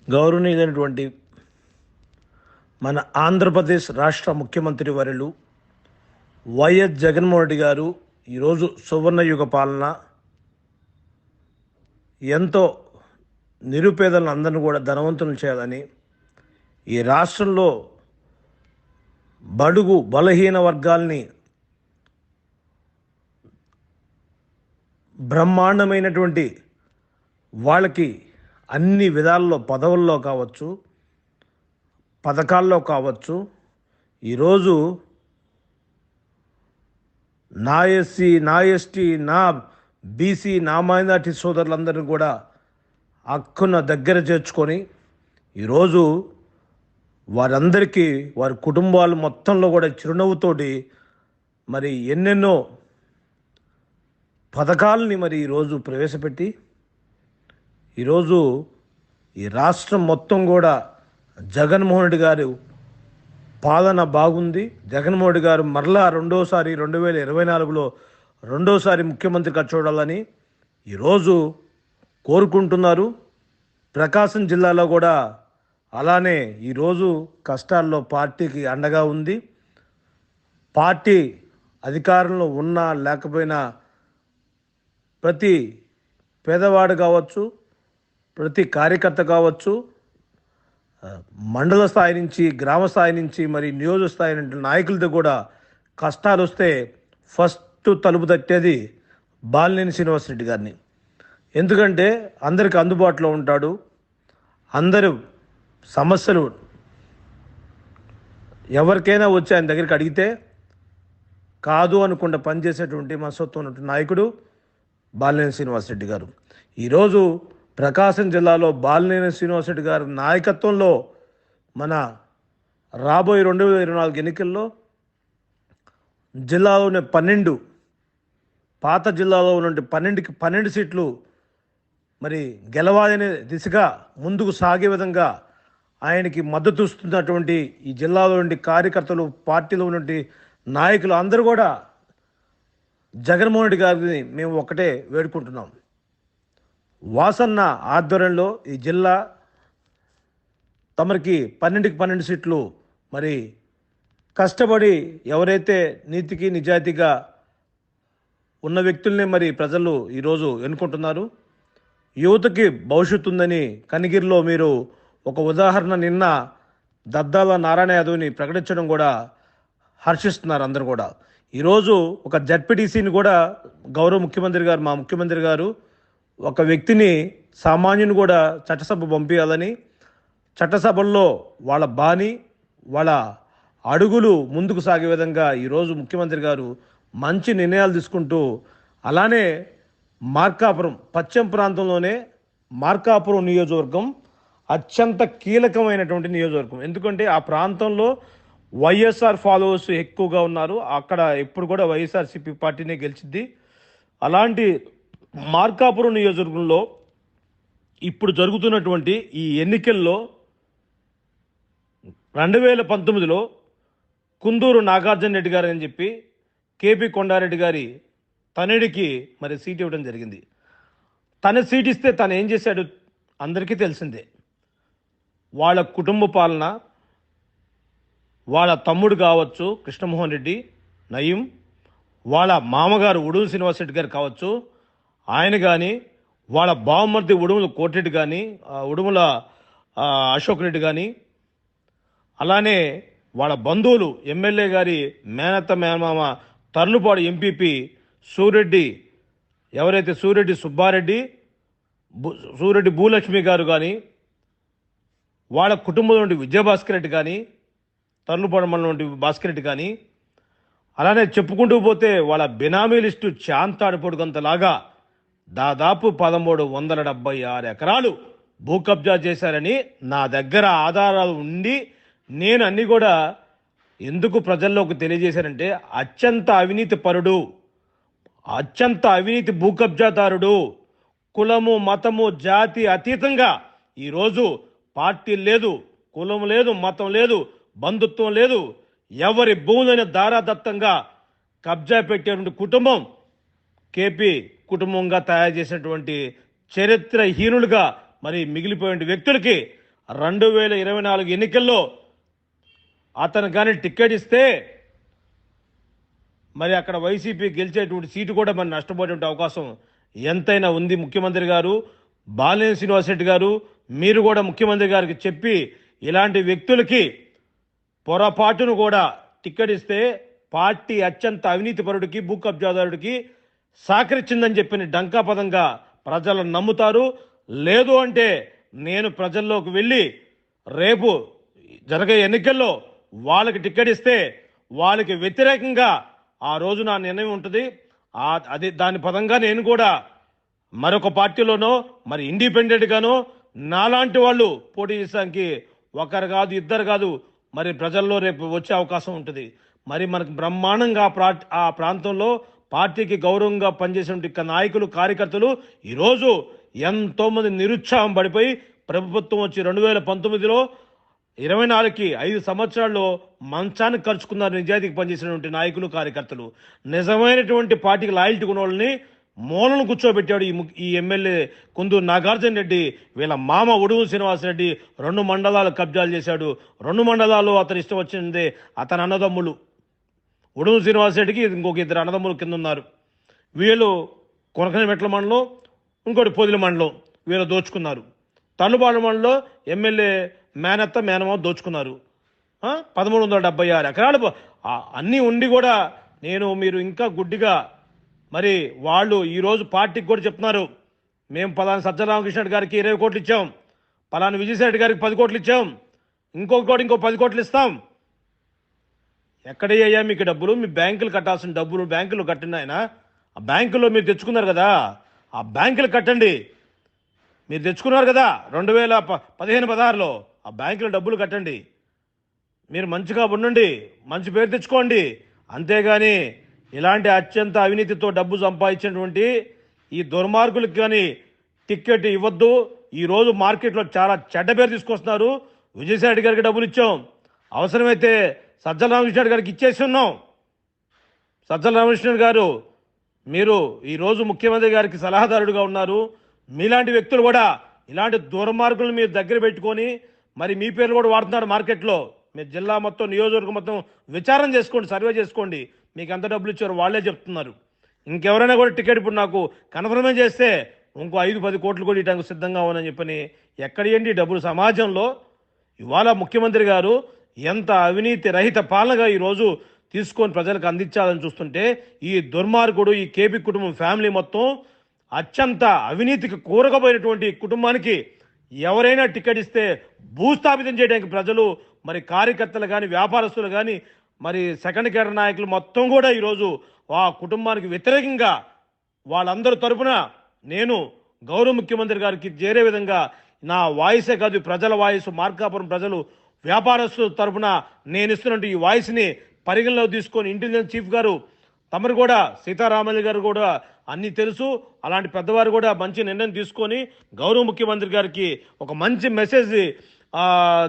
గౌరవనీయులైనటువంటి మన ఆంధ్రప్రదేశ్ రాష్ట్ర ముఖ్యమంత్రి వర్యులు వైఎస్ జగన్మోహన్ రెడ్డి గారు ఈరోజు సువర్ణయుగ పాలన ఎంతో నిరుపేదలను అందరిని కూడా ధనవంతులను చేయాలని ఈ రాష్ట్రంలో బడుగు బలహీన వర్గాల్ని బ్రహ్మాండమైనటువంటి వాళ్ళకి అన్ని విధాల్లో పదవుల్లో కావచ్చు, పథకాల్లో కావచ్చు, ఈరోజు నా ఎస్సీ, నా ఎస్టీ, నా బీసీ, నా మైనార్టీ సోదరులందరినీ కూడా హక్కున దగ్గర చేర్చుకొని ఈరోజు వారందరికీ వారి కుటుంబాలు మొత్తంలో కూడా చిరునవ్వుతోటి మరి ఎన్నెన్నో పథకాలని మరి ఈరోజు ప్రవేశపెట్టి ఈరోజు ఈ రాష్ట్రం మొత్తం కూడా జగన్మోహన్ రెడ్డి గారు పాలన బాగుంది. జగన్మోహన్ రెడ్డి గారు మరలా రెండోసారి 2024లో రెండోసారి ముఖ్యమంత్రిగా చూడాలని ఈరోజు కోరుకుంటున్నారు. ప్రకాశం జిల్లాలో కూడా అలానే ఈరోజు కష్టాల్లో పార్టీకి అండగా ఉంది. పార్టీ అధికారంలో ఉన్నా లేకపోయినా ప్రతి పేదవాడు కావచ్చు, ప్రతి కార్యకర్త కావచ్చు, మండల స్థాయి నుంచి, గ్రామ స్థాయి నుంచి, మరి నియోజక స్థాయి నుంచి నాయకులతో కూడా కష్టాలు వస్తే ఫస్ట్ తలుపు తట్టేది బాలినేని శ్రీనివాసరెడ్డి గారిని. ఎందుకంటే అందరికి అందుబాటులో ఉంటాడు. అందరూ సమస్యలు ఎవరికైనా వచ్చి ఆయన దగ్గరికి అడిగితే కాదు అనుకుండా పనిచేసేటువంటి మనస్తత్వం ఉన్నటువంటి నాయకుడు బాలినేని శ్రీనివాసరెడ్డి గారు. ఈరోజు ప్రకాశం జిల్లాలో బాలినేని శ్రీనివాసరెడ్డి గారి నాయకత్వంలో మన రాబోయే 2024 ఎన్నికల్లో జిల్లాలోని 12 పాత జిల్లాలో ఉన్న 12కి 12 సీట్లు మరి గెలవాలనే దిశగా ముందుకు సాగే విధంగా ఆయనకి మద్దతు ఇస్తున్నటువంటి ఈ జిల్లాలో నుండి కార్యకర్తలు, పార్టీలో ఉన్నటువంటి నాయకులు అందరూ కూడా జగన్మోహన్ రెడ్డి గారిని మేము ఒకటే వేడుకుంటున్నాం. వాసన్న ఆధ్వర్యంలో ఈ జిల్లా తమరికి 12కి 12 సీట్లు మరి కష్టపడి ఎవరైతే నీతికి నిజాయితీగా ఉన్న వ్యక్తుల్ని మరి ప్రజలు ఈరోజు ఎన్నుకుంటున్నారు. యువతకి భవిష్యత్తు ఉందని కనిగిరిలో మీరు ఒక ఉదాహరణ నిన్న దద్దాల నారాయణ యాదవ్ని ప్రకటించడం కూడా హర్షిస్తున్నారు అందరూ కూడా. ఈరోజు ఒక జడ్పీటీసీని కూడా గౌరవ ముఖ్యమంత్రి గారు, మా ముఖ్యమంత్రి గారు ఒక వ్యక్తిని సామాన్యుని కూడా చట్టసభ పంపించాలని, చట్టసభల్లో వాళ్ళ బాని వాళ్ళ అడుగులు ముందుకు సాగే విధంగా ఈరోజు ముఖ్యమంత్రి గారు మంచి నిర్ణయాలు తీసుకుంటూ, అలానే మార్కాపురం పశ్చిమ ప్రాంతంలోనే మార్కాపురం నియోజకవర్గం అత్యంత కీలకమైనటువంటి నియోజకవర్గం. ఎందుకంటే ఆ ప్రాంతంలో వైఎస్ఆర్ ఫాలోవర్స్ ఎక్కువగా ఉన్నారు. అక్కడ ఎప్పుడు కూడా వైఎస్ఆర్సీపీ పార్టీనే గెలిచింది. అలాంటి మార్కాపురం నియోజకవర్గంలో ఇప్పుడు జరుగుతున్నటువంటి ఈ ఎన్నికల్లో 2019లో కుందూరు నాగార్జున రెడ్డి గారు అని చెప్పి కేపీ కొండారెడ్డి గారి తనయుడికి మరి సీట్ ఇవ్వడం జరిగింది. తన సీట్ ఇస్తే తను ఏం చేశాడు అందరికీ తెలిసిందే. వాళ్ళ కుటుంబ పాలన, వాళ్ళ తమ్ముడు కావచ్చు కృష్ణమోహన్ రెడ్డి నయీం, వాళ్ళ మామగారు ఉడుమల శ్రీనివాసరెడ్డి గారు కావచ్చు ఆయన కానీ, వాళ్ళ బావమర్ది ఉడుమల కోటిరెడ్డి కానీ, ఉడుమల అశోక్ రెడ్డి కానీ, అలానే వాళ్ళ బంధువులు ఎమ్మెల్యే గారి మేనత్త మేనమామ తర్లుపాడు ఎంపీపీ సూరెడ్డి, ఎవరైతే సూరెడ్డి సుబ్బారెడ్డి, సూరెడ్డి భూలక్ష్మి గారు కానీ, వాళ్ళ కుటుంబంలో నుండి విజయభాస్కర్ రెడ్డి కానీ, తర్లుపాడు మండలం నుండి భాస్కర్ రెడ్డి కానీ, అలానే చెప్పుకుంటూ పోతే వాళ్ళ బినామీ లిస్టు చాంతాడిపొడుగంతలాగా దాదాపు 1376 ఎకరాలు భూ కబ్జా చేశారని నా దగ్గర ఆధారాలు ఉండి నేను అన్ని కూడా ఎందుకు ప్రజల్లోకి తెలియజేశానంటే అత్యంత అవినీతి పరుడు, అత్యంత అవినీతి భూ కబ్జాదారుడు, కులము మతము జాతి అతీతంగా ఈరోజు పార్టీ లేదు, కులం లేదు, మతం లేదు, బంధుత్వం లేదు, ఎవరి భూములైన దారాదత్తంగా కబ్జా పెట్టేటువంటి కుటుంబం కేపీ కుటుంబంగా తయారు చేసినటువంటి చరిత్రహీనులుగా మరి మిగిలిపోయిన వ్యక్తులకి 2024 ఎన్నికల్లో అతను కానీ టికెట్ ఇస్తే మరి అక్కడ వైసీపీ గెలిచేటువంటి సీటు కూడా మరి నష్టపోయేటువంటి అవకాశం ఎంతైనా ఉంది. ముఖ్యమంత్రి గారు బాలినేని శ్రీనివాసరెడ్డి గారు మీరు కూడా ముఖ్యమంత్రి గారికి చెప్పి ఇలాంటి వ్యక్తులకి పొరపాటును కూడా టికెట్ ఇస్తే పార్టీ అత్యంత అవినీతిపరుడికి భూ కబ్జాదారుడికి సహకరించిందని చెప్పిన డంకాపదంగా ప్రజలు నమ్ముతారు. లేదు అంటే నేను ప్రజల్లోకి వెళ్ళి రేపు జరిగే ఎన్నికల్లో వాళ్ళకి టికెట్ ఇస్తే వాళ్ళకి వ్యతిరేకంగా ఆ రోజు నా నిర్ణయం ఉంటుంది. అది దాని పదంగా నేను కూడా మరొక పార్టీలోనో మరి ఇండిపెండెంట్గానో నాలాంటి వాళ్ళు పోటీ చేసడానికి ఒకరు కాదు ఇద్దరు కాదు మరి ప్రజల్లో రేపు వచ్చే అవకాశం ఉంటుంది. మరి మనకు బ్రహ్మాండంగా ఆ ప్రాంతంలో పార్టీకి గౌరవంగా పనిచేసిన నాయకులు కార్యకర్తలు ఈరోజు ఎంతోమంది నిరుత్సాహం పడిపోయి ప్రభుత్వం వచ్చి 2019లో 24కి 5 సంవత్సరాల్లో మంచానికి ఖర్చుకున్నారు నిజాయితీకి పనిచేసినటువంటి నాయకులు కార్యకర్తలు. నిజమైనటువంటి పార్టీకి లాయల్టీ ఉన్న వాళ్ళని మూలను కూర్చోబెట్టాడు ఈ ఎమ్మెల్యే కుందూరు నాగార్జున రెడ్డి. వీళ్ళ మామ ఉడుగు శ్రీనివాసరెడ్డి 2 మండలాలు కబ్జాలు చేశాడు. 2 మండలాలు అతను ఇష్టం వచ్చిందే. అతని అన్నదమ్ములు ఉడుగు శ్రీనివాసరెడ్డికి ఇంకొక 2 అన్నదమ్ములు కింద ఉన్నారు. వీళ్ళు కొనకనమెట్ల మండలం, ఇంకోటి పొదిలి మండలం వీళ్ళు దోచుకున్నారు. తన్నుపాడు మండలంలో ఎమ్మెల్యే మేనత్త మేనమావ దోచుకున్నారు. 1376 ఎకరాలు అన్నీ ఉండి కూడా మీరు ఇంకా గుడ్డిగా మరి వాళ్ళు ఈరోజు పార్టీకి కూడా చెప్తున్నారు, మేము పలానా సజ్జల రామకృష్ణ గారికి 20 కోట్లు ఇచ్చాం, పలానా విజయసాయి గారికి 10 కోట్లు ఇచ్చాం, ఇంకో 10 కోట్లు ఇస్తాం. ఎక్కడయ్యా మీకు డబ్బులు? మీ బ్యాంకులు కట్టాల్సిన డబ్బులు బ్యాంకులు కట్టిన ఆయన ఆ బ్యాంకులో మీరు తెచ్చుకున్నారు కదా, ఆ బ్యాంకులు కట్టండి. మీరు తెచ్చుకున్నారు కదా 2015-16లో ఆ బ్యాంకులో డబ్బులు కట్టండి. మీరు మంచిగా ఉండండి, మంచి పేరు తెచ్చుకోండి. అంతేగాని ఇలాంటి అత్యంత అవినీతితో డబ్బు సంపాదించినటువంటి ఈ దుర్మార్గులకు కానీ టికెట్ ఇవ్వద్దు. ఈరోజు మార్కెట్లో చాలా చెడ్డ పేరు తీసుకొస్తున్నారు. విజయసాయి గారికి డబ్బులు ఇచ్చాం, అవసరమైతే సజ్జల రామకృష్ణ గారికి ఇచ్చేసి ఉన్నాం. సజ్జల రామకృష్ణ గారు మీరు ఈరోజు ముఖ్యమంత్రి గారికి సలహాదారుడుగా ఉన్నారు. మీలాంటి వ్యక్తులు కూడా ఇలాంటి దుర్మార్గులను మీరు దగ్గర పెట్టుకొని మరి మీ పేర్లు కూడా వాడుతున్నారు మార్కెట్లో. మీరు జిల్లా మొత్తం నియోజకవర్గం మొత్తం విచారణ చేసుకోండి, సర్వే చేసుకోండి. మీకు ఎంత డబ్బులు ఇచ్చారో వాళ్ళే చెప్తున్నారు. ఇంకెవరైనా కూడా టికెట్ ఇప్పుడు నాకు కన్ఫర్మే చేస్తే ఇంకో 5-10 కోట్లు కూడా ఇవ్వడానికి సిద్ధంగా ఉన్నానని చెప్పని ఎక్కడేంటి డబ్బులు సమాజంలో. ఇవాళ ముఖ్యమంత్రి గారు ఎంత అవినీతి రహిత పాలనగా ఈరోజు తీసుకొని ప్రజలకు అందించాలని చూస్తుంటే ఈ దుర్మార్గుడు ఈ కేపీ కుటుంబం ఫ్యామిలీ మొత్తం అత్యంత అవినీతికి కూరకపోయినటువంటి కుటుంబానికి ఎవరైనా టికెట్ ఇస్తే భూస్థాపితం చేయడానికి ప్రజలు మరి కార్యకర్తలు కానీ వ్యాపారస్తులు కానీ మరి సెకండ్ కేడర్ నాయకులు మొత్తం కూడా ఈరోజు ఆ కుటుంబానికి వ్యతిరేకంగా వాళ్ళందరి తరపున నేను గౌరవ ముఖ్యమంత్రి గారికి చేరే విధంగా నా వాయిసే కాదు ప్రజల వాయిస్, మార్కాపురం ప్రజలు వ్యాపారస్తుల తరపున నేను ఇస్తున్నట్టు ఈ వాయిస్ని పరిగణలో తీసుకొని ఇంటెలిజెన్స్ చీఫ్ గారు తమరు కూడా సీతారామయ్య గారు కూడా అన్నీ తెలుసు. అలాంటి పెద్దవారు కూడా మంచి నిర్ణయం తీసుకొని గౌరవ ముఖ్యమంత్రి గారికి ఒక మంచి మెసేజ్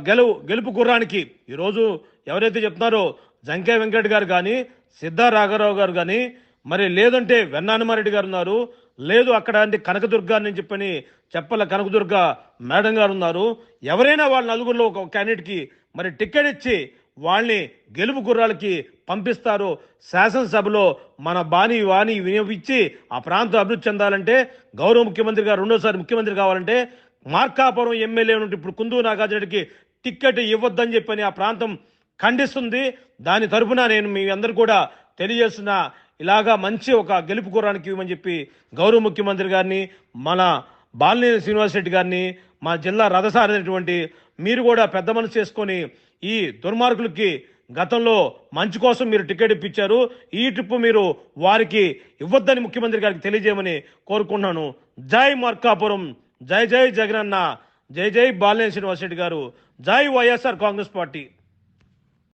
గెలుపు గుర్రానికి ఈరోజు ఎవరైతే చెప్తున్నారో జంకే వెంకట్ గారు కానీ సిద్ధా రాఘారావు గారు కానీ మరి లేదంటే వెన్నానమారెడ్డి గారు ఉన్నారు, లేదు అక్కడ అంటే కనకదుర్గ అని చెప్పని చెప్పల కనకదుర్గ మేడం గారు ఉన్నారు. ఎవరైనా వాళ్ళ నలుగురిలో ఒక క్యాండిడేట్కి మరి టికెట్ ఇచ్చి వాళ్ళని గెలుపు గుర్రాలకి పంపిస్తారు. శాసనసభలో మన వాణి వినియోగించి ఆ ప్రాంతం అభివృద్ధి చెందాలంటే గౌరవ ముఖ్యమంత్రి గారు రెండోసారి ముఖ్యమంత్రి కావాలంటే మార్కాపురం ఎమ్మెల్యే నుండి ఇప్పుడు కుందూరు నాగార్జునరెడ్డికి టికెట్ ఇవ్వద్దని చెప్పని ఆ ప్రాంతం ఖండిస్తుంది. దాని తరఫున నేను మీ అందరూ కూడా తెలియజేస్తున్నా, ఇలాగా మంచి ఒక గెలుపు గుర్రానికి ఇవ్వమని చెప్పి గౌరవ ముఖ్యమంత్రి గారిని, మన బాలినేని శ్రీనివాసరెడ్డి గారిని, మా జిల్లా రథసారైనటువంటి మీరు కూడా పెద్ద మనసు చేసుకొని ఈ దుర్మార్గులకి గతంలో మంచి కోసం మీరు టికెట్ ఇప్పించారు, ఈ ట్రిప్ మీరు వారికి ఇవ్వద్దని ముఖ్యమంత్రి గారికి తెలియజేయమని కోరుకుంటున్నాను. జై మార్కాపురం, జై జై జగనన్న, జై జై బాలినేని శ్రీనివాసరెడ్డి గారు, జై వైఎస్ఆర్ కాంగ్రెస్ పార్టీ.